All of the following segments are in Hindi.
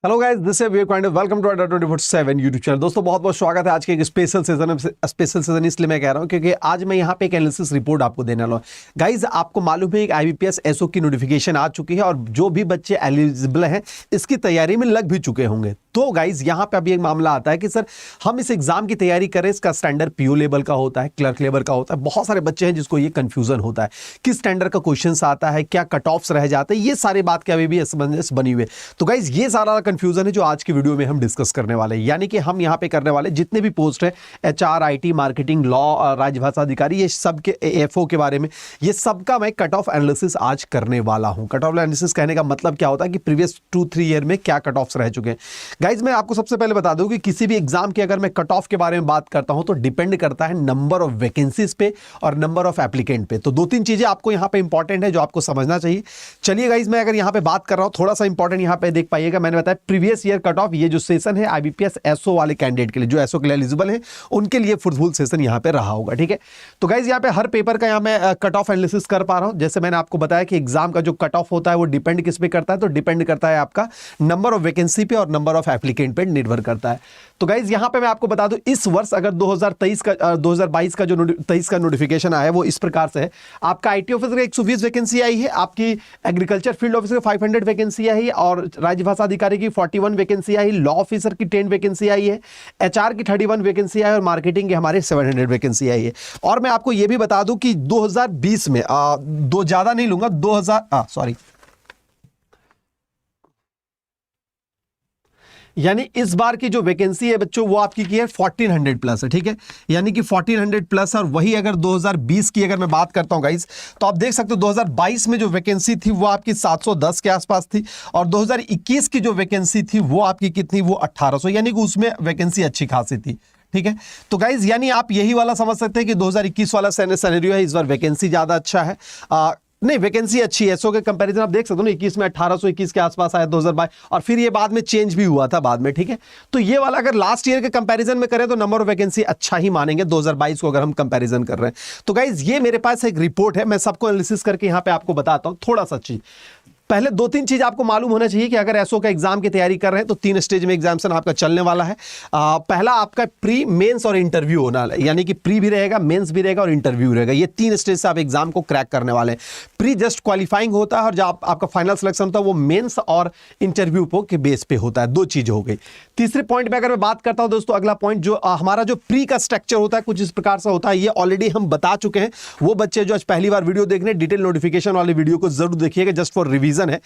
Hello guys, this is Vivek Pandey. Welcome to Adda 24/7 YouTube channel. दोस्तों बहुत बहुत स्वागत है आज के एक स्पेशल सीजन इसलिए मैं कह रहा हूं क्योंकि आज मैं यहां पे एक एनालिसिस रिपोर्ट आपको देने वाला हूं। गाइस, आपको मालूम है एक आईबीपीएस एसओ की नोटिफिकेशन आ चुकी है और जो भी बच्चे एलिजिबल हैं इसकी तैयारी में लग भी चुके होंगे। तो गाइज यहां पे अभी एक मामला आता है कि सर हम इस एग्जाम की तैयारी करें, इसका स्टैंडर्ड पीओ लेवल का होता है, क्लर्क लेवल का होता है। बहुत सारे बच्चे हैं जिसको ये कंफ्यूजन होता है किस स्टैंडर्ड का क्वेश्चन आता है, क्या कट ऑफ्स रह जाते हैं, ये सारी बात के अभी भी असमंजस बनी हुई है। तो गाइज ये सारा कंफ्यूजन है जो आज की वीडियो में हम डिस्कस करने वाले हैं। यानी कि हम यहाँ पे करने वाले जितने भी पोस्ट है एचआर, आईटी, मार्केटिंग, लॉ, राजभाषा अधिकारी, ये सब के एफओ के बारे में, ये सबका मैं कट ऑफ एनालिसिस आज करने वाला हूं। कट ऑफ एनालिसिस कहने का मतलब क्या होता है कि प्रीवियस 2-3 ईयर में क्या कट ऑफ्स रह चुके हैं। गाइज मैं आपको सबसे पहले बता दूं कि किसी भी एग्जाम की अगर मैं कट ऑफ के बारे में बात करता हूं तो डिपेंड करता है नंबर ऑफ वैकेंसीज पे और नंबर ऑफ एप्लीकेंट पे। तो 2-3 चीजें आपको यहां पे इंपॉर्टेंट है जो आपको समझना चाहिए। चलिए गाइज मैं अगर यहां पे बात कर रहा हूं, थोड़ा सा इंपॉर्टेंट यहां पे देख पाइएगा। मैंने बताया प्रीवियस ईयर कट ऑफ, ये जो सेशन है आईबीपीएस एसओ वाले कैंडिडेट के लिए, जो एसओ के लिए एलिजिबल है उनके लिए फुल सेशन यहां पे रहा होगा। ठीक है, तो गाइज यहां पे हर पेपर का यहां मैं कट ऑफ एनालिसिस कर पा रहा हूं। जैसे मैंने आपको बताया कि एग्जाम का जो कट ऑफ होता है वो डिपेंड किस पे करता है, तो डिपेंड करता है आपका नंबर ऑफ वैकेंसी पे और नंबर ऑफ एप्लीकेंट पे निर्भर करता है। तो गाइज यहां पे मैं आपको बता दूं इस वर्ष अगर 2022 का जो 23 का नोटिफिकेशन आया है वो इस प्रकार से है। आपका आईटी ऑफिसर का 120 वैकेंसी आई है, आपकी एग्रीकल्चर फील्ड ऑफिसर का 500 वैकेंसी आई है और राजभाषा अधिकारी की 41 वैकेंसी आई, लॉ ऑफिसर की 10 वैकेंसी आई है, एचआर की 31 वैकेंसी आई और मार्केटिंग के हमारे 700 वैकेंसी आई है। और मैं आपको यह भी बता दूं कि 2020 में दो ज्यादा नहीं लूंगा, यानी इस बार की जो वैकेंसी है बच्चों वो आपकी की है 1400 प्लस है। ठीक है, यानी कि 1400 प्लस। और वही अगर 2020 की अगर मैं बात करता हूं गाइस तो आप देख सकते हो 2022 में जो वैकेंसी थी वो आपकी 710 के आसपास थी और 2021 की जो वैकेंसी थी वो आपकी कितनी, वो 1800, यानी कि उसमें वैकेंसी अच्छी खासी थी। ठीक है, तो गाइज यानी आप यही वाला समझ सकते हैं कि 2021 वाला सिनेरियो है, इस बार वैकेंसी ज्यादा अच्छा है। नहीं, वैकेंसी अच्छी है। एसओ के कंपैरिजन आप देख सकते हो ना, 21 में 1821 के आसपास आया 2022 और फिर ये बाद में चेंज भी हुआ था बाद में। ठीक है, तो ये वाला अगर लास्ट ईयर के कंपैरिजन में करें तो नंबर ऑफ वैकेंसी अच्छा ही मानेंगे 2022 को अगर हम कंपैरिजन कर रहे हैं। तो गाइज ये मेरे पास एक रिपोर्ट है, मैं सबको एनालिसिस करके यहां पे आपको बताता हूं। थोड़ा सा चीज पहले 2-3 चीज आपको मालूम होना चाहिए कि अगर एसओ का एग्जाम की तैयारी कर रहे हैं तो 3 स्टेज में एग्जामिनेशन आपका चलने वाला है। पहला आपका प्री, मेंस और इंटरव्यू होना है, यानी कि प्री भी रहेगा, मेंस भी रहेगा और इंटरव्यू रहेगा। ये 3 स्टेज से आप एग्जाम को क्रैक करने वाले हैं। प्री जस्ट क्वालिफाइंग होता है और जब आपका फाइनल सिलेक्शन होता है वो मेंस और इंटरव्यू के बेस पे होता है। 2 चीज हो गई। तीसरे पॉइंट पे अगर मैं बात करता हूं दोस्तों, अगला पॉइंट जो हमारा जो प्री का स्ट्रक्चर होता है कुछ इस प्रकार से होता है, ये ऑलरेडी हम बता चुके हैं। वो बच्चे जो आज पहली बार वीडियो देख रहे हैं, डिटेल नोटिफिकेशन वाले वीडियो को जरूर देखिएगा, जस्ट फॉर रिवीजन है।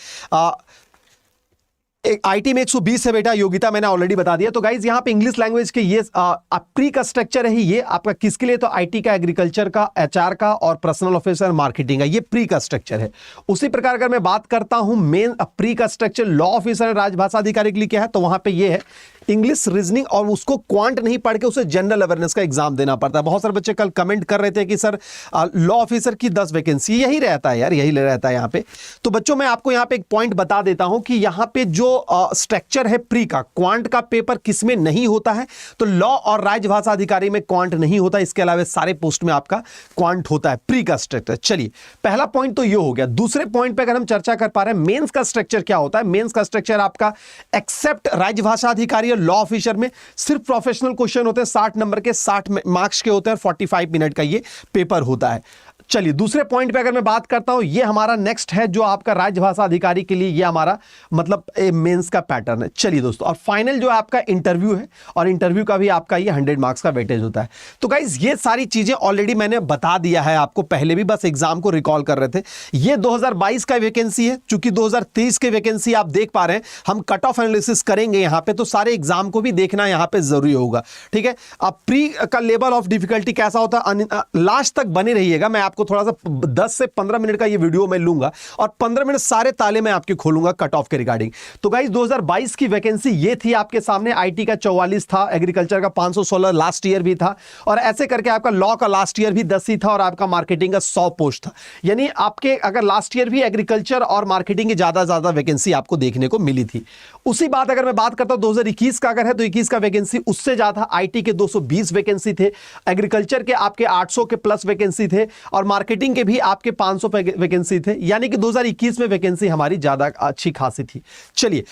आईटी में 120 है बेटा, योग्यता मैंने ऑलरेडी बता दिया। तो गाइज यहाँ पे इंग्लिश लैंग्वेज के ये प्री का स्ट्रक्चर है, ये आपका किसके लिए, तो आईटी का, एग्रीकल्चर का, एचआर का और पर्सनल ऑफिसर मार्केटिंग का, ये प्री का स्ट्रक्चर है। उसी प्रकार अगर मैं बात करता हूं मेन प्री का स्ट्रक्चर लॉ ऑफिसर, राजभाषा अधिकारी के लिए क्या है, तो वहां पे ये है इंग्लिश, रीजनिंग और उसको क्वांट नहीं पढ़ के उसे जनरल अवेयरनेस का एग्जाम देना पड़ता है। बहुत सारे बच्चे कल कमेंट कर रहे थे कि सर लॉ ऑफिसर की 10 वैकेंसी, यही रहता है यार, यही रहता है यहाँ पे। तो बच्चों मैं आपको यहाँ पे एक पॉइंट बता देता हूं कि यहाँ पे जो स्ट्रक्चर है प्री का, क्वांट का पेपर किसमें नहीं होता है, तो लॉ और राजभाषा अधिकारी में क्वांट नहीं होता, इसके अलावा सारे पोस्ट में आपका क्वांट होता है, प्री का स्ट्रक्चर। चलिए पहला पॉइंट तो ये हो गया। दूसरे पॉइंट पे अगर हम चर्चा कर पा रहे हैं मेंस का स्ट्रक्चर क्या होता है। मेंस का स्ट्रक्चर आपका एक्सेप्ट राजभाषा अधिकारी लॉ ऑफिसर में सिर्फ प्रोफेशनल क्वेश्चन होते हैं, 60 नंबर के, 60 मार्क्स के होते हैं, 45 मिनट का ये पेपर होता है। चलिए दूसरे पॉइंट पे अगर मैं बात करता हूं, ये हमारा नेक्स्ट है जो आपका राजभाषा अधिकारी के लिए, ये हमारा मतलब मेंस का पैटर्न है। चलिए दोस्तों, और फाइनल जो आपका इंटरव्यू है और इंटरव्यू का भी आपका ये 100 मार्क्स का वेटेज होता है। तो गाइज ये सारी चीजें ऑलरेडी मैंने बता दिया है आपको पहले भी, बस एग्जाम को रिकॉल कर रहे थे। ये 2022 का वैकेंसी है, चूंकि 2023 के वैकेंसी आप देख पा रहे हैं, हम कट ऑफ एनालिसिस करेंगे यहां पे, तो सारे एग्जाम को भी देखना यहां पे जरूरी होगा। ठीक है, अब प्री का लेवल ऑफ डिफिकल्टी कैसा होता है, लास्ट तक बने रहिएगा। मैं आपको थोड़ा सा 10 से 15 मिनट का ये वीडियो मैं लूंगा और 15 मिनट सारे ताले मैं आपके खोलूंगा कट ऑफ के रिगार्डिंग। तो गाइस 2022 की वैकेंसी ये थी आपके सामने। आईटी का 44 था, एग्रीकल्चर का 516 लास्ट ईयर भी था और ऐसे करके आपका लॉ का लास्ट ईयर भी 10 ही था और आपका मार्केटिंग का 100 पोस्ट था। यानी आपके अगर लास्ट ईयर भी एग्रीकल्चर और मार्केटिंग की ज्यादा वैकेंसी आपको देखने को मिली थी। उसी बात अगर मैं बात करता हूं 2021 का अगर है तो 21 का वैकेंसी उससे ज्यादा, आईटी के 220 वैकेंसी थे, एग्रीकल्चर के आपके 800 के प्लस वैकेंसी थे और मार्केटिंग के भी आपके 500 वैकेंसी थे। यानी कि 2021 में वैकेंसी हमारी ज्यादा अच्छी खासी थी। चलिए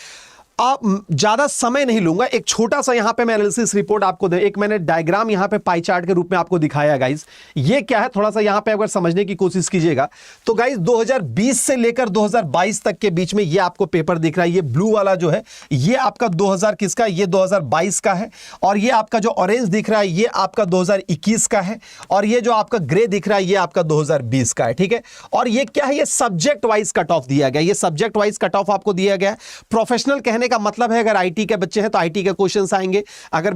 ज्यादा समय नहीं लूंगा, एक छोटा सा यहां पे मैं एनालिसिस रिपोर्ट आपको दे, एक मैंने डायग्राम यहां पे पाई चार्ट के रूप में आपको दिखाया गाइस। ये क्या है थोड़ा सा यहां पे अगर समझने की कोशिश कीजिएगा तो गाइस 2020 से लेकर 2022 तक के बीच में ये आपको पेपर दिख रहा है। ये ब्लू वाला जो है ये आपका 2000 किसका, ये 2022 का है। और ये आपका जो ऑरेंज दिख रहा है ये आपका 2021 का है। और ये जो आपका ग्रे दिख रहा है ये आपका 2020 का है, ठीक है। और ये क्या है, ये सब्जेक्ट वाइज कट ऑफ दिया गया, ये सब्जेक्ट वाइज कट ऑफ आपको दिया गया। प्रोफेशनल कहने का मतलब है अगर आईटी के बच्चे हैं तो आईटी के क्वेश्चंस आएंगे, अगर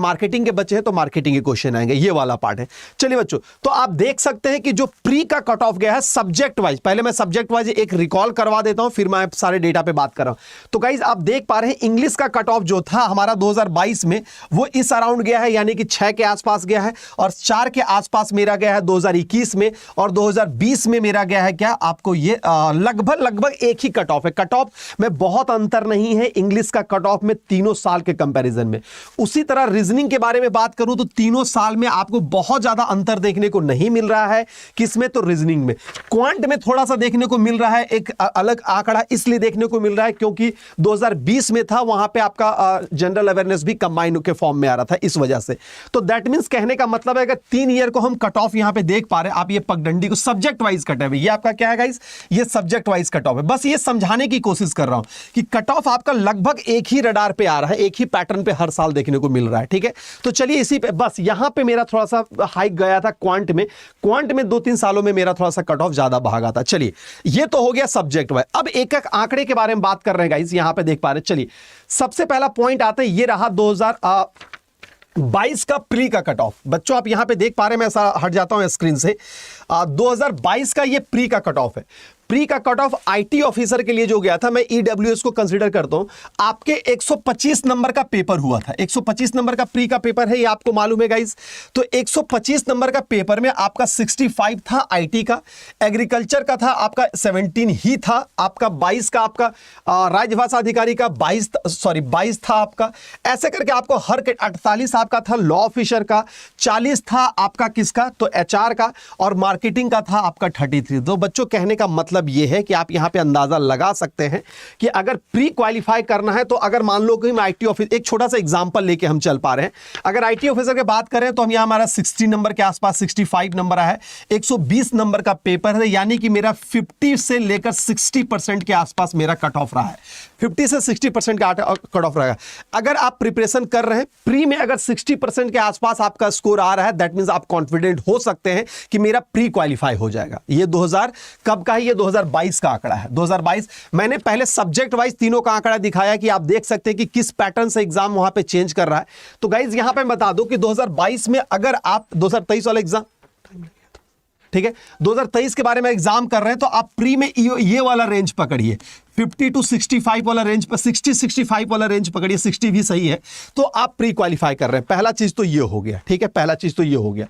मार्केटिंग के बच्चे हैं तो मार्केटिंग के क्वेश्चन आएंगे, ये वाला पार्ट है। चलिए बच्चों, तो आप देख सकते हैं कि जो प्री का कट ऑफ गया है सब्जेक्ट वाइज, पहले मैं सब्जेक्ट वाइज एक रिकॉल करवा देता हूं फिर मैं सारे डेटा पे बात कर रहा हूं। तो गाइज आप देख पा रहे हैं इंग्लिश का कट ऑफ जो था हमारा 2022 में वो इस अराउंड गया है, यानी कि 6 के आसपास गया है। और 4 के आसपास मेरा गया है 2021 में। और 2020 में मेरा गया है क्या, आपको ये लगभग एक ही कट ऑफ है। कट ऑफ में बहुत अंतर नहीं है इंग्लिश का कट ऑफ में तीनों साल के कंपैरिजन में। उसी तरह रीजनिंग के बारे में बात करूं तो तीनों साल में आपको बहुत ज्यादा अंतर देखने को नहीं मिल रहा है। किसमें, तो रीजनिंग में। क्वांट में थोड़ा सा देखने को मिल रहा है, एक अलग आंकड़ा इसलिए देखने को मिल रहा है क्योंकि 2020 में था, वहां पे आपका जनरल अवेयरनेस भी कंबाइन के फॉर्म में आ रहा था, इस वजह से। तो दैट मींस कहने का मतलब है अगर 3 ईयर को हम कट ऑफ यहां पे देख पा रहे हैं, आप ये पगडंडी को सब्जेक्ट वाइज कट है, ये आपका क्या है गाइस, ये सब्जेक्ट वाइज कट ऑफ है। बस ये समझाने की कोशिश कर रहा हूं कि कट ऑफ आपका लगभग एक ही रडार पे आ रहा है, एक ही पैटर्न पे हर साल देखने को मिल रहा है, ठीक है। तो चलिए इसी पे बस यहां पे मेरा थोड़ा सा हाइक गया था क्वांट में 2-3 सालों में मेरा थोड़ा सा कट ऑफ ज्यादा भागा था। चलिए ये तो हो गया सब्जेक्ट वाइज। अब एक एक आंकड़े के बारे में बात कर रहे हैं गाइस, यहां पे देख पा रहे हैं। चलिए सबसे पहला पॉइंट आता है, ये रहा 2022 का प्री का कट ऑफ। बच्चों आप यहां पे देख पा रहे हैं, मैं ऐसा हट जाता हूं स्क्रीन से। 2022 का ये प्री का कट ऑफ है। प्री का कट ऑफ आईटी ऑफिसर के लिए जो गया था, मैं ईडब्ल्यूएस को कंसीडर करता हूं, आपके 125 नंबर का पेपर हुआ था। 125 नंबर का प्री का पेपर है, ये आपको मालूम है गाइस। तो 125 नंबर का पेपर में आपका 65 था आईटी का, एग्रीकल्चर का था आपका 17 ही था, आपका 22 का आपका राजभाषा अधिकारी का 22 था आपका। ऐसे करके आपको हर 48 आपका था लॉ ऑफिसर का, 40 था आपका किसका, तो एचआर का, और मार्केटिंग का था आपका 33। तो बच्चों कहने का मतलब यह है कि आप यहां पे अंदाजा लगा सकते हैं कि अगर प्री क्वालिफाई करना है तो अगर मान लो कि मैं आईटी ऑफिस, एक छोटा सा एग्जांपल लेके हम चल पा रहे हैं, अगर आईटी ऑफिसर की बात करें तो हम यहां हमारा 60 नंबर के आसपास 65 नंबर है, 120 नंबर का पेपर है, यानी कि मेरा 50 से लेकर 60% के आसपास मेरा कट ऑफ रहा है। 50 से 60% का कट ऑफ रहेगा। अगर आप प्रिपरेशन कर रहे हैं प्री में, अगर 60% के आसपास आपका स्कोर आ रहा है, दैट मींस आप कॉन्फिडेंट हो सकते हैं कि मेरा प्री क्वालिफाई हो जाएगा। ये 2000 कब का है, ये 2022 का आंकड़ा है। 2022 मैंने पहले सब्जेक्ट वाइज तीनों का आंकड़ा दिखाया कि आप देख सकते हैं कि किस पैटर्न से एग्जाम वहां पे चेंज कर रहा है। तो गाइज यहां पे बता दो कि 2022 में अगर आप 2023 वाला एग्जाम, ठीक है, 2023 के बारे में एग्जाम कर रहे हैं तो आप प्री में ये वाला रेंज पकड़िए, 50 to 65 वाला रेंज पर, 60-65 वाला रेंज पकड़िए, 60 भी सही है, तो आप प्री क्वालिफाई कर रहे हैं। पहला चीज तो ये हो गया, ठीक है, पहला चीज तो ये हो गया।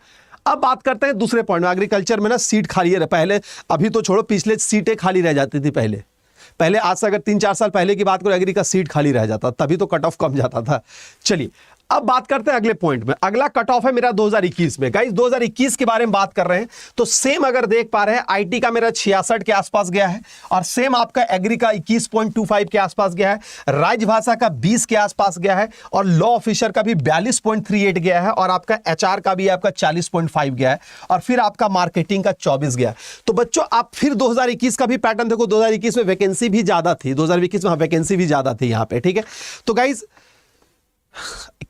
अब बात करते हैं दूसरे पॉइंट में। एग्रीकल्चर में ना सीट खाली है पहले, अभी तो छोड़ो, पिछले सीटें खाली रह जाती थी पहले आज से अगर 3-4 साल पहले की बात करो, एग्री का सीट खाली रह जाता, तभी तो कट ऑफ कम जाता था। चलिए अब बात करते हैं अगले पॉइंट में। अगला कट ऑफ है मेरा 2021 में। गाइस 2021 के बारे में बात कर रहे हैं तो सेम अगर देख पा रहे हैं, आईटी का मेरा 66 के आसपास गया है, और सेम आपका एग्री का 21.25 के आसपास गया है, राजभाषा का 20 के आसपास गया है, और लॉ ऑफिसर का भी 42.38 गया है, और आपका एचआर का भी आपका 40.5 गया है, और फिर आपका मार्केटिंग का 24 गया है। तो बच्चों आप फिर 2021 का भी पैटर्न देखो, 2021 में वैकेंसी भी ज्यादा थी, 2021 में वैकेंसी भी ज्यादा थी यहां पे, ठीक है। तो गाइज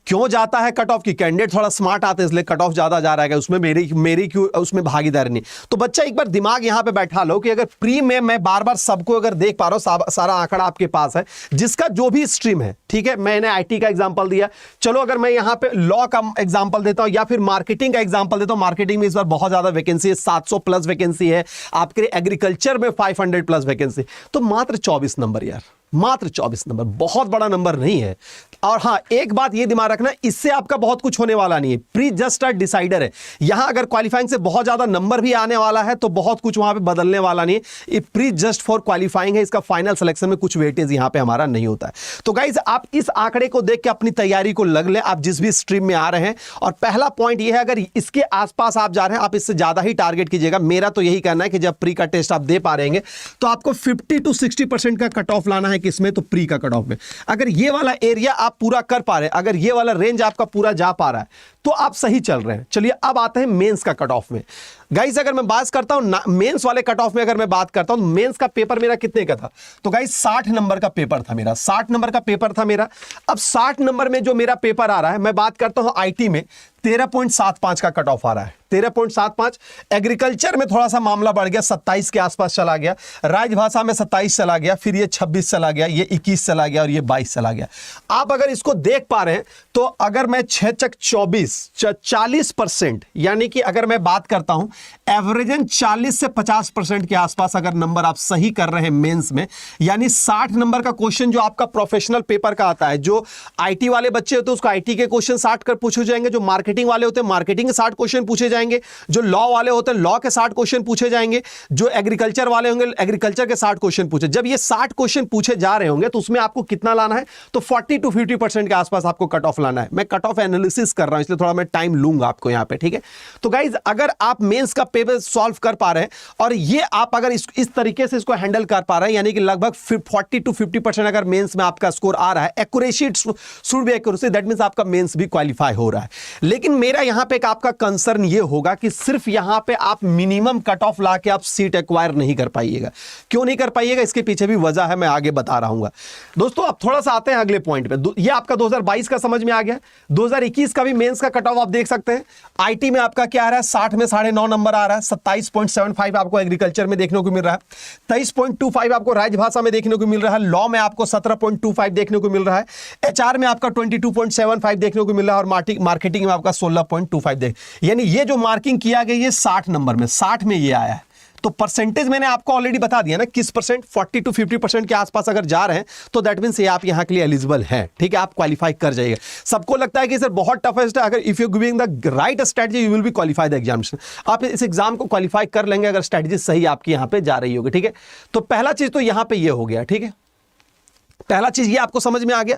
क्यों जाता है कट ऑफ की, कैंडिडेट थोड़ा स्मार्ट आते हैं इसलिए कट ऑफ ज्यादा जा रहा है, उसमें मेरी क्यों उसमें भागीदारी नहीं। तो बच्चा एक बार दिमाग यहां पे बैठा लो कि अगर प्री में मैं बार बार सबको अगर देख पा रहा हूं, सारा आंकड़ा आपके पास है, जिसका जो भी स्ट्रीम है, ठीक है, मैंने आईटी का एग्जांपल दिया, चलो अगर मैं यहां पे लॉ का एग्जांपल देता हूं या फिर मार्केटिंग का एग्जांपल देता हूं, मार्केटिंग में इस बार बहुत ज्यादा वैकेंसी है, 700 प्लस वैकेंसी है, आपके एग्रीकल्चर में 500 प्लस वैकेंसी, तो मात्र 24 नंबर यार, मात्र 24 नंबर, बहुत बड़ा नंबर नहीं है। और हाँ, एक बात ये दिमाग रखना, इससे आपका बहुत कुछ होने वाला नहीं है। प्री जस्ट अ डिसाइडर है। यहां अगर क्वालिफाइंग से बहुत ज्यादा नंबर भी आने वाला है तो बहुत कुछ वहां पे बदलने वाला नहीं है। ये प्री जस्ट फॉर क्वालिफाइंग है, इसका फाइनल सिलेक्शन में कुछ वेटेज यहां पे हमारा नहीं होता है। तो गाइज आप इस आंकड़े को देख के अपनी तैयारी को लग लें, आप जिस भी स्ट्रीम में आ रहे हैं। और पहला पॉइंट ये है, अगर इसके आसपास आप जा रहे हैं, आप इससे ज्यादा ही टारगेट कीजिएगा। मेरा तो यही कहना है कि जब प्री का टेस्ट आप दे पा रहे हैं तो आपको 50 to 60% का कट ऑफ लाना है। किसमें? तो प्री का कट ऑफ में। अगर ये वाला एरिया आप पूरा कर पा रहे हैं, अगर ये वाला रेंज आपका पूरा जा पा रहा है, तो आप सही चल रहे हैं। चलिए अब आते हैं मेंस का कट ऑफ में। गाइस अगर मैं बात करता हूं मेंस वाले कट ऑफ में, अगर मैं बात करता हूं, मेंस का पेपर मेरा कितने का था? तो गाइस 60 नंबर का पेपर था मेरा, 60 नंबर का पेपर था मेरा। अब 60 नंबर में जो मेरा पेपर आ रहा है, मैं बात करता हूं आईटी में 13.75 का कट ऑफ आ रहा है, 13.75। एग्रीकल्चर में थोड़ा सा मामला बढ़ गया, 27 के आसपास चला गया। राजभाषा में 27 चला गया, फिर ये 26 चला गया, ये 21 चला गया और ये 22 चला गया। आप अगर इसको देख पा रहे हैं तो अगर मैं 6 चक 24 40%, यानी कि अगर मैं बात करता हूं एवरेजन 40 से 50% के आसपास अगर नंबर आप सही कर रहे हैं मेंस में, यानी 60 नंबर का क्वेश्चन जो आपका प्रोफेशनल पेपर का आता है, जो आईटी वाले बच्चे होते हैं उसको आईटी के क्वेश्चन 60 कर पूछे जाएंगे, जो मार्केटिंग वाले होते हैं मार्केटिंग के 60 क्वेश्चन पूछे जाएंगे, जो लॉ वाले होते हैं लॉ के 60 क्वेश्चन पूछे जाएंगे, जो एग्रीकल्चर वाले होंगे एग्रीकल्चर के 60 क्वेश्चन पूछे। जब ये 60 क्वेश्चन पूछे जा रहे होंगे तो उसमें आपको कितना लाना है? तो 40 to 50% के आसपास आपको कट ऑफ लाना है। मैं कट ऑफ एनालिसिस कर रहा हूं, इसलिए थोड़ा मैं टाइम लूंगा आपको यहां पे, ठीक है? तो गाइज अगर आप मेंस का पेपर सॉल्व कर पा रहे हैं और ये आप अगर इस तरीके से इसको हैंडल कर पा रहे हैं, यानी कि लगभग 40 to 50% अगर मेंस में आपका स्कोर आ रहा है, accuracy should be accuracy, that means आपका मेंस भी क्वालिफाई हो रहा है। लेकिन मेरा यहां पे एक आपका कंसर्न ये होगा कि सिर्फ यहां पे आप मिनिमम कट ऑफ ला के आप सीट एक्वायर नहीं कर पाइएगा। क्यों नहीं कर पाइएगा? इसके पीछे भी वजह है, मैं आगे बता रहा हूं। दोस्तों अब थोड़ा सा आते हैं अगले पॉइंट पे। ये आपका 2022 का समझ में आ गया। 2021 का भी मेंस का कट ऑफ आप देख सकते हैं। आईटी में आपका क्या आ रहा है? 60 में 9.5 नंबर आ रहा है। 27.75 आपको एग्रीकल्चर में देखने को मिल रहा है। 23.25 आपको राजभाषा में देखने को मिल रहा है। लॉ में आपको 17.25 देखने को मिल रहा है। एचआर में आपका 22.75 देखने को मिल रहा है और मार्केटिंग में आपका 16.25 यानी ये जो मार्किंग किया गया ये 60 नंबर में, 60 में ये आया है। तो परसेंटेज मैंने आपको ऑलरेडी बता दिया ना किस परसेंट, 40 to 50% के आसपास अगर जा रहे हैं तो दैट मींस ये आप यहां के लिए एलिजिबल हैं, ठीक है? आप क्वालिफाई कर जाइएगा। सबको लगता है कि सर बहुत टफेस्ट है, अगर if you giving the right strategy you will be qualify the examination. आप इस एग्जाम को क्वालिफाई कर लेंगे अगर स्ट्रेटजी सही आपकी यहां पे जा रही होगी, ठीक है? तो पहला चीज तो यहां पे ये हो गया, ठीक है? पहला चीज ये आपको समझ में आ गया।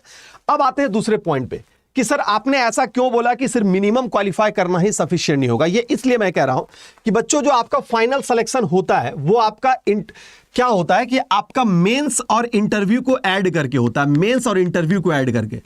अब आते हैं दूसरे पॉइंट पे कि सर आपने ऐसा क्यों बोला कि सिर्फ मिनिमम क्वालिफाई करना ही सफिशिएंट नहीं होगा। ये इसलिए मैं कह रहा हूं कि बच्चों जो आपका फाइनल सिलेक्शन होता है वो आपका क्या होता है कि आपका मेंस और इंटरव्यू को ऐड करके होता है। मेंस और इंटरव्यू को ऐड करके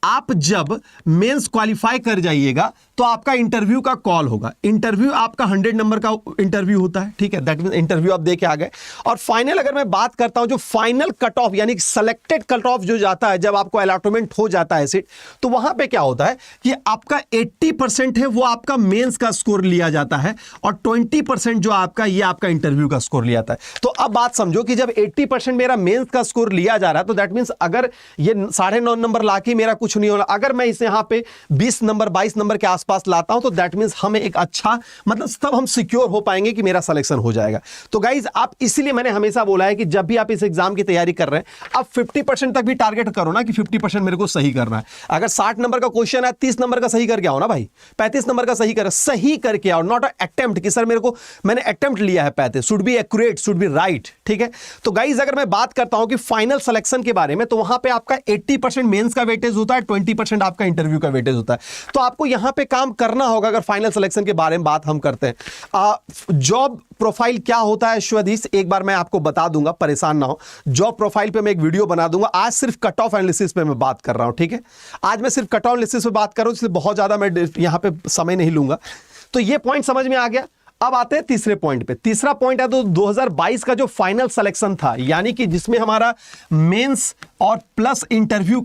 आप जब मेंस क्वालिफाई कर जाइएगा तो आपका इंटरव्यू का कॉल होगा। इंटरव्यू आपका 100 नंबर का इंटरव्यू होता है, ठीक है? दैट मींस इंटरव्यू आप दे के आ गए। और फाइनल अगर मैं बात करता हूं जो फाइनल कट ऑफ यानी सिलेक्टेड कट ऑफ जो जाता है, जब आपको अलॉटमेंट हो जाता है सीट, तो वहां पे क्या होता है कि आपका 80% है वो आपका मेंस का स्कोर लिया जाता है और 20% जो आपका ये आपका इंटरव्यू का स्कोर लिया जाता है। तो अब बात समझो कि जब 80% मेरा मेंस का स्कोर लिया जा रहा है तो दैट मींस अगर ये 9.5 नंबर लाके मेरा कुछ नहीं होना, अगर मैं इसे यहां पे 20 नंबर 22 नंबर के पास लाता हूं तो दैट मींस हमें एक अच्छा मतलब तब हम सिक्योर हो पाएंगे कि मेरा सिलेक्शन हो जाएगा। तो गाइज आप इसीलिए मैंने हमेशा बोला है कि जब भी आप इस एग्जाम की तैयारी कर रहे हैं आप 50% तक भी टारगेट करो ना कि 50% मेरे को सही करना है। अगर 60 नंबर का क्वेश्चन है 30 नंबर का सही करके आओ ना भाई, 35 नंबर का सही करके आओ, नॉट अटेम्प्ट कि सर मेरे को मैंने अटेम्प्ट लिया है 35, should be accurate, should be right, ठीक है? तो गाइज अगर मैं बात करता हूं कि फाइनल सिलेक्शन के बारे में तो वहां पे आपका 80% मेंस का वेटेज होता है, 20% आपका इंटरव्यू का वेटेज होता है। तो आपको यहां पे काम करना होगा। अगर फाइनल सिलेक्शन के बारे में बात हम करते हैं, जॉब प्रोफाइल क्या होता है श्वदीश एक बार मैं आपको बता दूंगा, परेशान ना हो। जॉब प्रोफाइल पे मैं एक वीडियो बना दूंगा। आज सिर्फ कट ऑफ एनालिसिस पे मैं बात कर रहा हूं, ठीक है? आज मैं सिर्फ कट ऑफ एनालिसिस पे बात कर रहा हूं, इसलिए बहुत ज्यादा मैं यहां पे समय नहीं लूंगा। तो ये पॉइंट समझ में आ गया। अब आते हैं तीसरे पॉइंट पे। तीसरा पॉइंट है तो 2022 का जो फाइनल सिलेक्शन था, यानी कि जिसमें हमारा मेंस और प्लस इंटरव्यू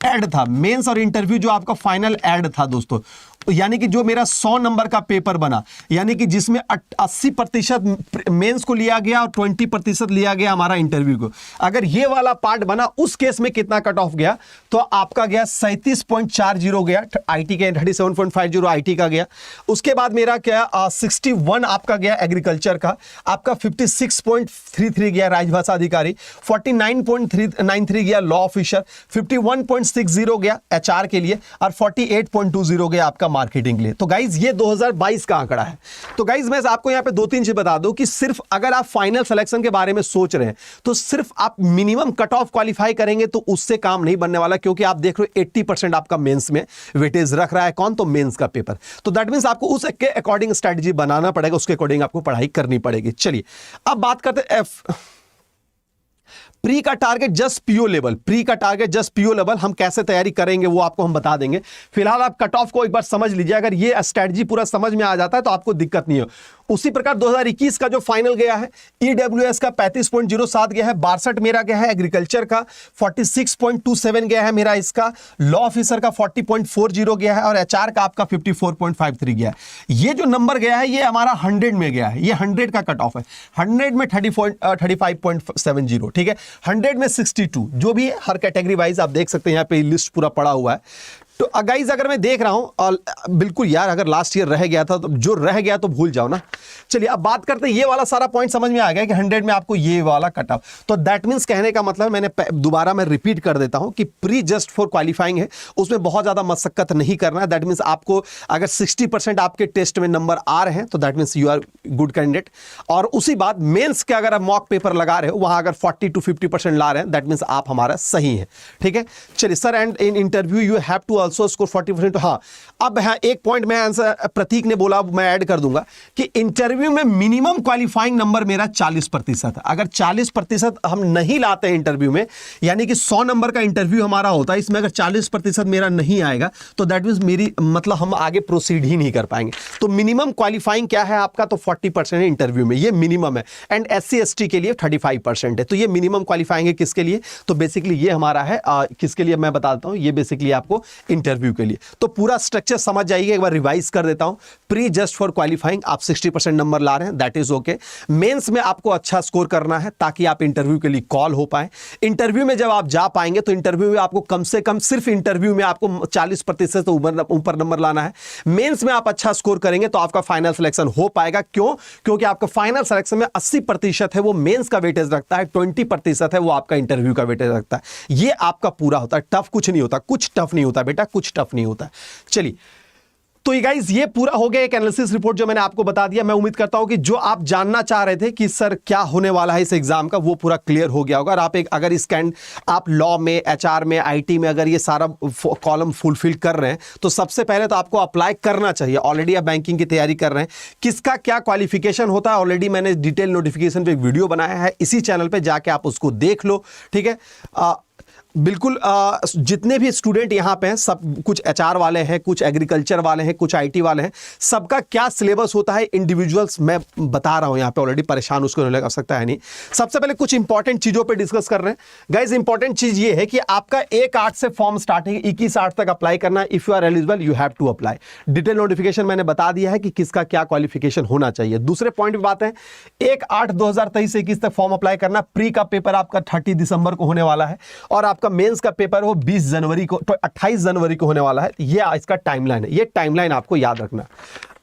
ऐड था, मेंस और इंटरव्यू जो आपका फाइनल ऐड था दोस्तों, यानी कि जो मेरा 100 नंबर का पेपर बना, यानी कि जिसमें 80% मेंस को लिया गया और 20% लिया गया हमारा इंटरव्यू को, अगर ये वाला पार्ट बना, उस केस में कितना कट ऑफ गया? तो आपका गया 37.40 गया आईटी के, 37.50 आईटी का गया। उसके बाद मेरा क्या 61 आपका गया एग्रीकल्चर का, आपका 56.33 गया राजभाषा अधिकारी, 49.93 गया लॉ ऑफिसर, 51.60 गया एचआर के लिए, और 48.20 गया आपका मार्केटिंग के लिए। तो गाइज ये 2022 का आंकड़ा है। तो गाइज मैं आपको यहां पे 2-3 चीज बता दूं कि सिर्फ अगर आप फाइनल सिलेक्शन के बारे में सोच रहे हैं तो सिर्फ आप मिनिमम कट ऑफ क्वालिफाई करेंगे तो उससे काम नहीं बनने वाला, क्योंकि आप देख रहे हो 80% आपका मेंस में वेटेज रख रहा है कौन? तो मेंस का पेपर। तो दैट मींस आपको उसके अकॉर्डिंग स्ट्रेटजी बनाना पड़ेगा, उसके अकॉर्डिंग आपको पढ़ाई करनी पड़ेगी। चलिए अब बात करते हैं प्री का target just PO level. Pre का टारगेट जस्ट पीओ लेवल हम कैसे तैयारी करेंगे वो आपको हम बता देंगे। फिलहाल आप कट ऑफ को एक बार समझ लीजिए, अगर ये स्ट्रेटजी पूरा समझ में आ जाता है तो आपको दिक्कत नहीं हो। उसी प्रकार 2021 का जो फाइनल गया है ईडब्ल्यूएस का 35.07 गया है, 62 मेरा गया है, एग्रीकल्चर का 46.27 गया है मेरा, इसका लॉ ऑफिसर का 40.40 गया है, और एचआर का आपका 54.53 गया है। ये जो नंबर गया है ये हमारा 100 में गया है, ये 100 का कट ऑफ है। 100 में 35.70, ठीक है, 100 में 62, जो भी हर कैटेगरी वाइज आप देख सकते हैं, यहाँ पे लिस्ट पूरा पड़ा हुआ है। तो गाइज अगर मैं देख रहा हूं बिल्कुल यार, अगर लास्ट ईयर रह गया था तो जो रह गया तो भूल जाओ ना। चलिए अब बात करते हैं, ये वाला सारा पॉइंट समझ में आ गया कि 100 में आपको ये वाला कट ऑफ। तो दैट मींस कहने का मतलब, मैंने दोबारा मैं रिपीट कर देता हूं कि प्री जस्ट फॉर क्वालिफाइंग है, उसमें बहुत ज्यादा मशक्कत नहीं करना है। दैट मींस आपको अगर 60% आपके टेस्ट में नंबर आ रहे हैं तो that means you are good candidate. और उसी बात मेंस के अगर आप मॉक पेपर लगा रहे हो वहां अगर 40 to 50% ला रहे हैं, दैट मींस आप हमारा सही है, ठीक है। चलिए sir, and in interview you have to also score 40%। हाँ, अब हाँ एक पॉइंट मैं आंसर प्रतीक ने बोला, मैं ऐड कर दूंगा कि इंटरव्यू में मिनिमम क्वालिफाइंग नंबर मेरा 40% है। अगर 40% हम नहीं लाते हैं इंटरव्यू में, यानी कि 100 नंबर का इंटरव्यू हमारा होता है, इसमें अगर 40% मेरा नहीं आएगा तो दैट मींस मेरी मतलब हम आगे प्रोसीड ही नहीं कर पाएंगे। तो मिनिमम क्वालिफाइंग क्या है आपका? तो 40% है इंटरव्यू में, ये मिनिमम है। एंड SC ST के लिए 35% है। तो ये मिनिमम क्वालिफाइंग है किसके लिए? तो बेसिकली ये हमारा है किसके लिए मैं बताता हूं, ये बेसिकली आपको इंटरव्यू के लिए। तो पूरा स्ट्रक्चर समझ जाइए, एक बार रिवाइज कर देता हूं। प्री जस्ट फॉर क्वालिफाइंग आप 60% नंबर ला रहे हैं, दैट इज ओके। मेंस में आपको अच्छा स्कोर करना है ताकि आप इंटरव्यू के लिए कॉल हो पाए। इंटरव्यू में जब आप जा पाएंगे तो इंटरव्यू में आपको कम से कम सिर्फ इंटरव्यू में आपको 40% से ऊपर नंबर लाना है। मेंस में आप अच्छा स्कोर करेंगे तो आपका फाइनल सिलेक्शन हो पाएगा। क्यों? क्योंकि आपका फाइनल सिलेक्शन में 80% है वो मेंस का वेटेज रखता है, 20% है वो आपका इंटरव्यू का वेटेज रखता है। ये आपका पूरा होता है, टफ कुछ नहीं होता, कुछ टफ नहीं होता बेटा, कुछ टफ नहीं होता। चलिए, तो ये गाइस ये पूरा हो गया एक एनालिसिस रिपोर्ट जो मैंने आपको बता दिया। मैं उम्मीद करता हूं कि जो आप जानना चाह रहे थे कि सर क्या होने वाला है इस एग्जाम का, वो पूरा क्लियर हो गया होगा। और अगर इस आप लॉ में, एचआर में, आईटी में अगर ये सारा कॉलम फुलफिल कर रहे हैं तो सबसे पहले तो आपको अप्लाई करना चाहिए। ऑलरेडी आप बैंकिंग की तैयारी कर रहे हैं, किसका क्या क्वालिफिकेशन होता है ऑलरेडी मैंने डिटेल नोटिफिकेशन पे एक वीडियो बनाया है, इसी चैनल पे जाके आप उसको देख लो, ठीक है। बिल्कुल जितने भी स्टूडेंट यहाँ पे हैं, सब कुछ एचआर वाले हैं, कुछ एग्रीकल्चर वाले हैं, कुछ आईटी वाले हैं, सबका क्या सिलेबस होता है इंडिविजुअल्स मैं बता रहा हूँ यहाँ पे ऑलरेडी, परेशान उसको नहीं लग सकता है नहीं। सबसे पहले कुछ इंपॉर्टेंट चीज़ों पे डिस्कस कर रहे हैं गाइज। इंपॉर्टेंट चीज़ ये है कि आपका 1/8 से फॉर्म स्टार्ट है, 21/8 तक अप्लाई करना है। If you are eligible you have to apply. Detail notification मैंने बता दिया है कि किसका क्या क्वालिफिकेशन होना चाहिए। दूसरे पॉइंट पे बात है, 1/8/2023 से 21 तक फॉर्म अप्लाई करना। प्री का पेपर आपका 30 दिसंबर को होने वाला है और आपका मेंस का पेपर वो 20 जनवरी को, तो 28 जनवरी को होने वाला है। ये इसका टाइमलाइन है, ये टाइमलाइन आपको याद रखना।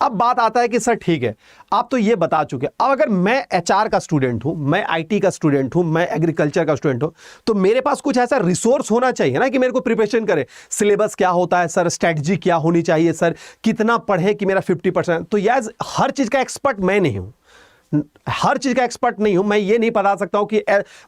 अब बात आता है कि सर ठीक है, आप तो ये बता चुके, अब अगर मैं एचआर का स्टूडेंट हूं, मैं आईटी का स्टूडेंट हूं, मैं एग्रीकल्चर का स्टूडेंट हूं, तो मेरे पास कुछ ऐसा रिसोर्स होना चाहिए ना कि मेरे को प्रिपरेशन करे। सिलेबस क्या होता है सर, स्ट्रेटजी क्या होनी चाहिए सर, कितना पढ़े कि मेरा 50%। तो यार हर चीज का एक्सपर्ट मैं नहीं हूं, हर चीज का एक्सपर्ट नहीं हूं। मैं ये नहीं बता सकता हूं कि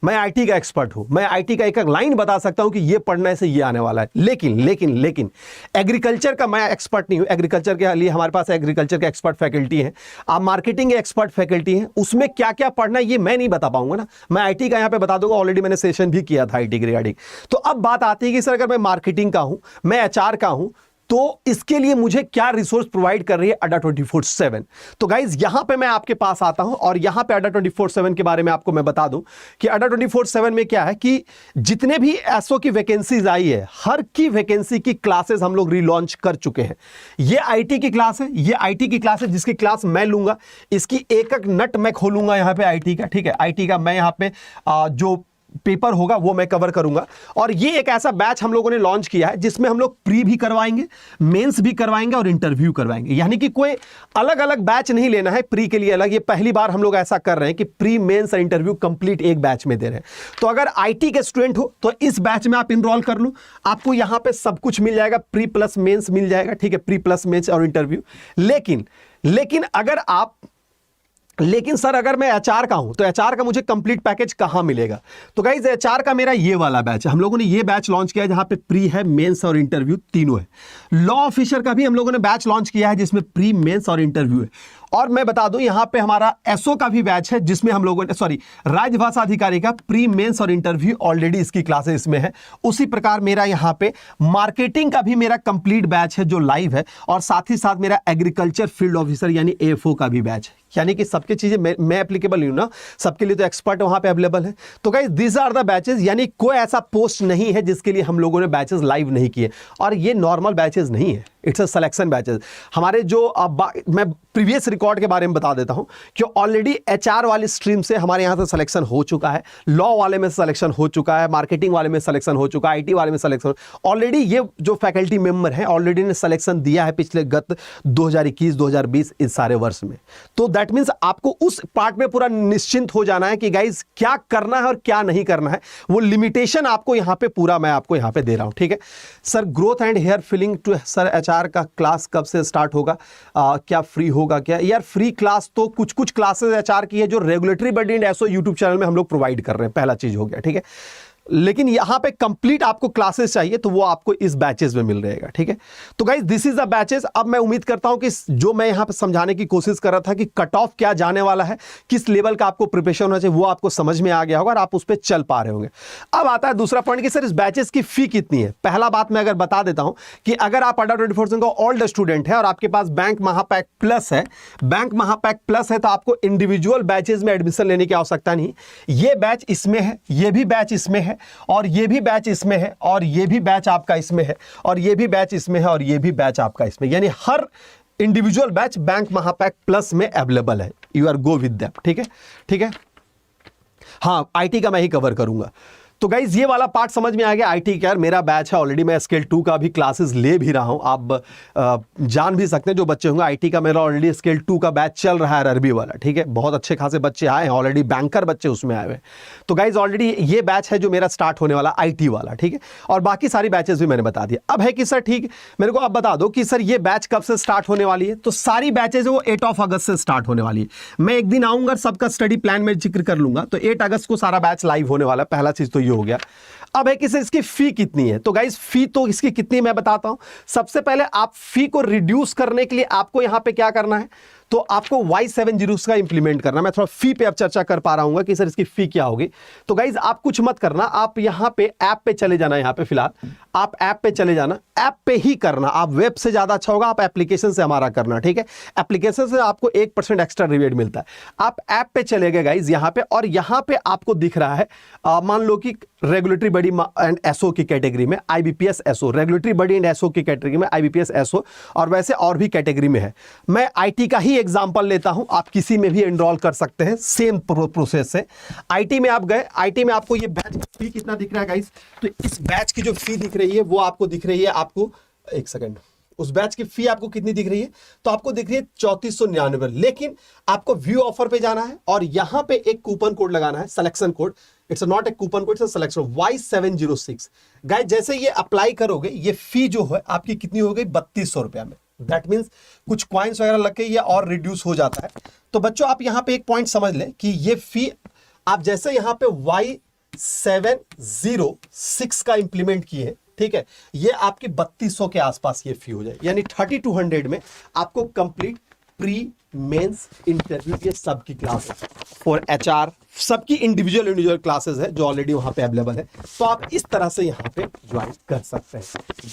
मैं आईटी का एक्सपर्ट हूं, मैं आईटी का एक एक लाइन बता सकता हूं कि ये पढ़ने से ये आने वाला है। लेकिन एग्रीकल्चर का मैं एक्सपर्ट नहीं हूं। एग्रीकल्चर के लिए हमारे पास एग्रीकल्चर के एक्सपर्ट फैकल्टी हैं, आप मार्केटिंग के एक्सपर्ट फैकल्टी हैं, उसमें क्या क्या पढ़ना है ये मैं नहीं बता पाऊंगा ना। मैं आईटी का यहां पे बता दूंगा, ऑलरेडी मैंने सेशन भी किया था आईटी के रिगार्डिंग। तो अब बात आती है कि सर अगर मैं मार्केटिंग का हूं, मैं एचआर का हूं, तो इसके लिए मुझे क्या रिसोर्स प्रोवाइड कर रही है अड्डा 24/7। तो गाइज यहां पे मैं आपके पास आता हूं और यहां पे अड्डा 24/7 के बारे में आपको मैं बता दूं कि अड्डा 24/7 में क्या है कि जितने भी एसओ की वैकेंसीज आई है, हर की वैकेंसी की क्लासेस हम लोग रीलॉन्च कर चुके हैं। ये आईटी की क्लास है, ये आईटी की क्लास है जिसकी क्लास मैं लूंगा, इसकी एक एक नट मैं खोलूंगा यहां पे आईटी का, ठीक है। आईटी का मैं यहां पे जो पेपर होगा वो मैं कवर करूंगा। और ये एक ऐसा बैच हम लोगों ने लॉन्च किया है जिसमें हम लोग प्री भी करवाएंगे, मेंस भी करवाएंगे और इंटरव्यू करवाएंगे। यानी कि कोई अलग अलग बैच नहीं लेना है, प्री के लिए अलग। ये पहली बार हम लोग ऐसा कर रहे हैं कि प्री, मेंस और इंटरव्यू कंप्लीट एक बैच में दे रहे हैं। तो अगर आईटी के स्टूडेंट हो तो इस बैच में आप इनरोल कर लो, आपको यहां पे सब कुछ मिल जाएगा, प्री प्लस मेंस मिल जाएगा, ठीक है, प्री प्लस मेंस और इंटरव्यू। लेकिन सर अगर मैं एचआर का हूं तो एचआर का मुझे कंप्लीट पैकेज कहां मिलेगा? तो गाइस एचआर का मेरा ये वाला बैच है, हम लोगों ने ये बैच लॉन्च किया है जहां पे प्री है, मेंस और इंटरव्यू तीनों है। लॉ ऑफिसर का भी हम लोगों ने बैच लॉन्च किया है जिसमें प्री, मेंस और इंटरव्यू है। और मैं बता दूं यहां पे हमारा एसओ का भी बैच है जिसमें हम लोगों ने राजभाषा अधिकारी का प्री, मेंस और इंटरव्यू ऑलरेडी इसकी क्लासेस इसमें है। उसी प्रकार मेरा यहां पे मार्केटिंग का भी मेरा कंप्लीट बैच है जो लाइव है, और साथ ही साथ मेरा एग्रीकल्चर फील्ड ऑफिसर यानी एएफओ का भी बैच है। यानी कि सबकी चीजें मैं एप्लीकेबल हूं ना, सबके लिए तो एक्सपर्ट वहां पे अवेलेबल है। तो guys this are the batches, यानी कोई ऐसा पोस्ट नहीं है जिसके लिए हम लोगों ने बैचेस लाइव नहीं किए। और ये नॉर्मल बैचेस नहीं है, इट्स अ सिलेक्शन बैचेस। हमारे जो मैं प्रीवियस रिकॉर्ड के बारे में बता देता हूं कि ऑलरेडी एचआर वाली स्ट्रीम से हमारे यहां से सिलेक्शन हो चुका है, लॉ वाले में सिलेक्शन हो चुका है, मार्केटिंग वाले में सिलेक्शन हो चुका है, आईटी वाले में सिलेक्शन ऑलरेडी। ये जो फैकल्टी मेंबर हैं ऑलरेडी ने सिलेक्शन दिया है पिछले गत 2021-2020 इस सारे वर्ष में। तो दैट मींस आपको उस पार्ट में पूरा निश्चिंत हो जाना है कि गाइज क्या करना है और क्या नहीं करना है। वो लिमिटेशन आपको यहां पे पूरा मैं आपको यहां पे दे रहा हूं, ठीक है। Sir growth and hair filling to sir HR का क्लास कब से स्टार्ट होगा, क्या फ्री होगा क्या? यार फ्री क्लास तो कुछ क्लासेस एचआर की है जो regulatory body and SO YouTube channel में हम लोग प्रोवाइड कर रहे हैं, पहला चीज हो गया, ठीक है। लेकिन यहां पे कंप्लीट आपको क्लासेस चाहिए तो वो आपको इस बैचेस में मिल रहेगा, ठीक है। तो guys this is the batches. अब मैं उम्मीद करता हूं कि जो मैं यहां पे समझाने की कोशिश कर रहा था कि कट ऑफ क्या जाने वाला है, किस लेवल का आपको प्रिपरेशन होना चाहिए, वो आपको समझ में आ गया होगा और आप उस पर चल पा रहे होंगे। अब आता है दूसरा पॉइंट कि सर इस बैचेस की फी कितनी है। पहला बात मैं अगर बता देता हूं कि अगर आप अड्डा 24/7 का ओल्ड स्टूडेंट है और आपके पास बैंक महापैक प्लस है, बैंक महापैक प्लस है, तो आपको इंडिविजुअल बैचेस में एडमिशन लेने की आवश्यकता नहीं। ये बैच इसमें है, ये भी बैच इसमें है, और ये भी बैच इसमें है, और ये भी बैच आपका इसमें है, और ये भी बैच इसमें है, और ये भी बैच आपका इसमें, यानी हर individual batch bank Mahapack plus में अवेलेबल है। You are go with that, ठीक है, ठीक है। हाँ, आईटी का मैं ही कवर करूंगा। तो गाइज ये वाला पार्ट समझ में आ गया। आईटी का मेरा बैच है ऑलरेडी, मैं स्केल 2 का भी क्लासेस ले भी रहा हूं। आप जान भी सकते हैं जो बच्चे होंगे, आईटी का मेरा ऑलरेडी स्केल 2 का बैच चल रहा है, अरबी वाला, ठीक है। बहुत अच्छे खासे बच्चे आए हैं ऑलरेडी, बैंकर बच्चे उसमें आए हुए हैं। तो गाइज ऑलरेडी ये बैच है जो मेरा स्टार्ट होने वाला आईटी वाला, ठीक है। और बाकी सारी बैचेस भी मैंने बता दिया। अब है कि सर ठीक, मेरे को अब बता दो कि सर ये बैच कब से स्टार्ट होने वाली है। तो सारी बैचेज वो 8 अगस्त से स्टार्ट होने वाली है। मैं एक दिन आऊंगा, सबका स्टडी प्लान में जिक्र कर लूंगा। तो 8 अगस्त को सारा बैच लाइव होने वाला है। पहला चीज तो ये हो गया। अब है कि सर इसकी फी कितनी है। तो गाइस फी तो इसकी कितनी मैं बताता हूं। सबसे पहले आप फी को रिड्यूस करने के लिए आपको यहां पे क्या करना है, तो आपको Y70 का इंप्लीमेंट करना। मैं थोड़ा फी पे अब चर्चा कर पा रहा हूं कि सर इसकी फी क्या होगी। तो गाइज आप कुछ मत करना, आप यहां पे ऐप पे चले जाना। यहां पे फिलहाल आप ऐप पे चले जाना, ऐप पे ही करना। आप वेब से ज्यादा अच्छा होगा आप एप्लीकेशन से हमारा करना, ठीक है। एप्लीकेशन से आपको 1% एक्स्ट्रा रिवेट मिलता है। आप ऐप पे चले गए गाइज यहां पे, और यहां पे आपको दिख रहा है मान लो कि रेगुलेटरी बॉडी एंड एसओ की कैटेगरी में IBPS SO, regulatory body and SO की कैटेगरी में आईबीपीएस एसओ, और वैसे और भी कैटेगरी में है। मैं आईटी का ही एग्जांपल लेता हूं, आप किसी में भी एनरोल कर सकते हैं सेम प्रोसेस से। आईटी में आप गए, आईटी में आपको ये बैच का फी कितना दिख रहा है गाइस। तो इस बैच की जो फी दिख रही है वो आपको दिख रही है, आपको एक सेकंड, उस बैच की फी आपको कितनी दिख रही है, तो आपको दिख रही है 3499। लेकिन आपको व्यू ऑफर पे जाना है और यहां पे एक कूपन कोड लगाना है, selection code. It's not a coupon code, it's selection Y706। Guys जैसे ये अप्लाई करोगे, ये फी जो है आपकी कितनी हो गई, 3200 रुपया में। दैट मीन्स कुछ कॉइन्स वगैरह लग के ये और रिड्यूस हो जाता है। तो बच्चों आप यहां पे एक पॉइंट समझ लें कि ये फी आप जैसे यहां पे Y706 का इंप्लीमेंट किए, ठीक है, ये आपकी 3200 के आसपास ये फी हो जाए, यानी 3200 में आपको कंप्लीट प्री, मेंस, इंटरव्यू, ये सब की क्लास फॉर एचआर, सबकी इंडिविजुअल क्लासेस है जो ऑलरेडी वहां पे अवेलेबल है, तो आप इस तरह से यहां पे ज्वाइन कर सकते हैं।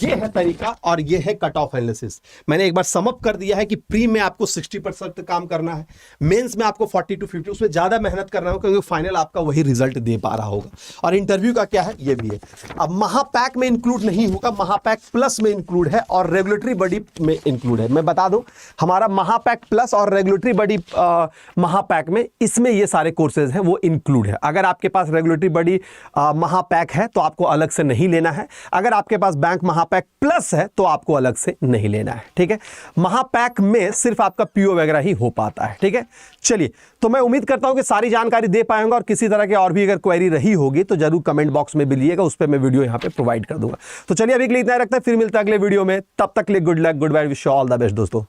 ये है तरीका और ये है कट ऑफ एनालिसिस। मैंने एक बार समअप कर दिया है कि प्री में आपको 60% काम करना है, मेंस में आपको 40 to 50, उसमें ज्यादा मेहनत करना होगा क्योंकि फाइनल आपका वही रिजल्ट दे पा रहा होगा। और इंटरव्यू का क्या है ये भी है। अब महापैक में इंक्लूड नहीं होगा, महापैक प्लस में इंक्लूड है और रेगुलेटरी बॉडी में इंक्लूड है। मैं बता दूं हमारा महापैक प्लस और रेगुलेटरी बॉडी महापैक में, इसमें ये सारे कोर्सेज हैं वो इंक्लूड है। अगर आपके पास रेगुलेटरी बॉडी महापैक है तो आपको अलग से नहीं लेना है, अगर आपके पास बैंक महापैक प्लस है तो आपको अलग से नहीं लेना है, ठीक है। महापैक में सिर्फ आपका पीओ वगैरह ही हो पाता है, ठीक है। चलिए, तो मैं उम्मीद करता हूं कि सारी जानकारी दे पाऊंगा और किसी तरह के और भी अगर क्वेरी रही होगी तो जरूर कमेंट बॉक्स में मिलिएगा, उस पर मैं वीडियो यहां पे प्रोवाइड कर दूंगा। तो चलिए अभी के लिए इतना रखते हैं, फिर मिलता है अगले वीडियो में। तब तक के लिए good luck, good bye, wish you all the best दोस्तों।